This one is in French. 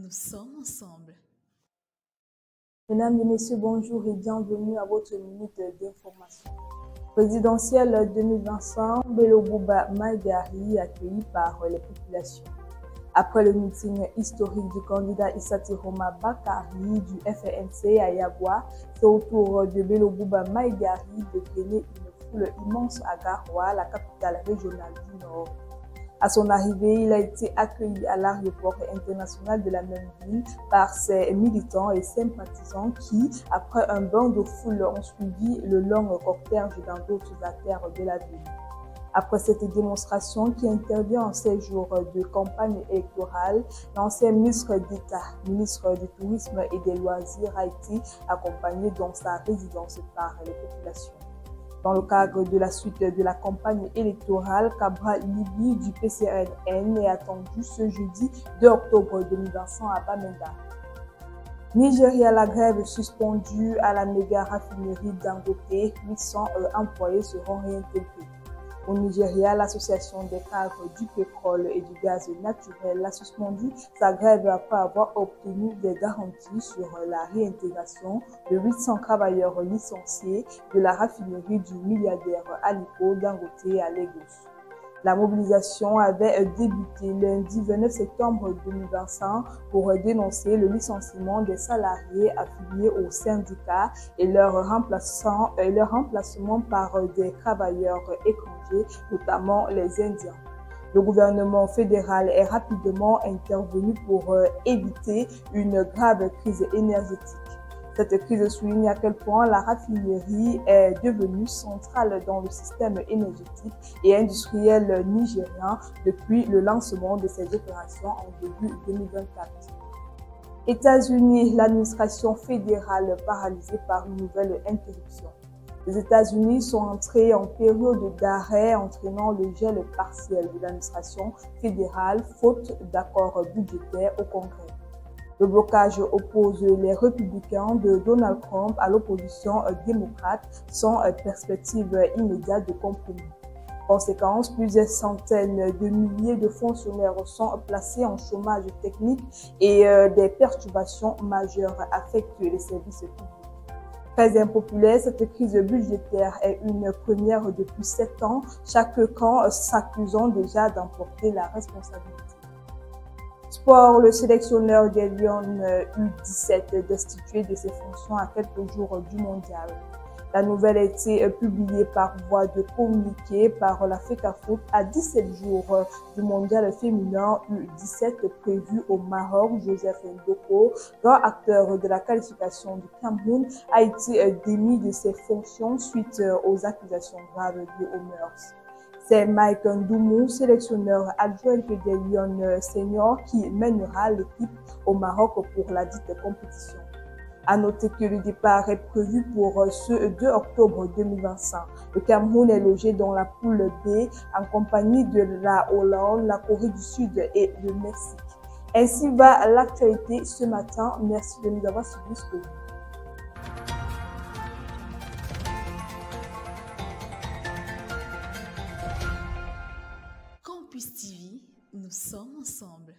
Nous sommes ensemble. Mesdames et messieurs, bonjour et bienvenue à votre minute d'information. Présidentielle 2025, Bello Bouba Maïgari accueilli par les populations. Après le meeting historique du candidat Issa Tiroma Bakari du FNC à Yagua, c'est au tour de Bello Bouba Maïgari de drainer une foule immense à Garoua, la capitale régionale du Nord. À son arrivée, il a été accueilli à l'aéroport international de la même ville par ses militants et sympathisants qui, après un bain de foule, ont suivi le long cortège dans d'autres artères de la ville. Après cette démonstration qui intervient en ces jours de campagne électorale, l'ancien ministre d'État, ministre du Tourisme et des Loisirs, a été accompagné dans sa résidence par les populations. Dans le cadre de la suite de la campagne électorale, Cabral Libi du PCRN est attendu ce jeudi 2 octobre 2025 à Bamenda. Nigeria, la grève suspendue à la méga raffinerie Dangote, 800 employés seront réintégrés. Au Nigeria, l'association des cadres du pétrole et du gaz naturel a suspendu sa grève après avoir obtenu des garanties sur la réintégration de 800 travailleurs licenciés de la raffinerie du milliardaire Aliko Dangote à Lagos. La mobilisation avait débuté lundi 29 septembre 2025 pour dénoncer le licenciement des salariés affiliés au syndicat et leur remplacement par des travailleurs étrangers, notamment les Indiens. Le gouvernement fédéral est rapidement intervenu pour éviter une grave crise énergétique. Cette crise souligne à quel point la raffinerie est devenue centrale dans le système énergétique et industriel nigérien depuis le lancement de ces opérations en début 2024. États-Unis, l'administration fédérale paralysée par une nouvelle interruption. Les États-Unis sont entrés en période d'arrêt entraînant le gel partiel de l'administration fédérale faute d'accord budgétaire au Congrès. Le blocage oppose les républicains de Donald Trump à l'opposition démocrate sans perspective immédiate de compromis. Conséquence, plusieurs centaines de milliers de fonctionnaires sont placés en chômage technique et des perturbations majeures affectent les services publics. Très impopulaire, cette crise budgétaire est une première depuis 7 ans, chaque camp s'accusant déjà d'emporter la responsabilité. Sport, le sélectionneur des Lions U17 destitué de ses fonctions à quelques jours du mondial. La nouvelle a été publiée par voie de communiqué par la FECAFOOT à 17 jours du mondial féminin U17 prévu au Maroc. Joseph Ndoko, grand acteur de la qualification du Cameroun, a été démis de ses fonctions suite aux accusations graves liées aux mœurs. C'est Mike Ndoumou, sélectionneur adjoint des Lions seniors, qui mènera l'équipe au Maroc pour la dite compétition. À noter que le départ est prévu pour ce 2 octobre 2025. Le Cameroun est logé dans la poule B en compagnie de la Hollande, la Corée du Sud et le Mexique. Ainsi va l'actualité ce matin. Merci de nous avoir suivis jusqu'au bout. Campus TV, nous sommes ensemble.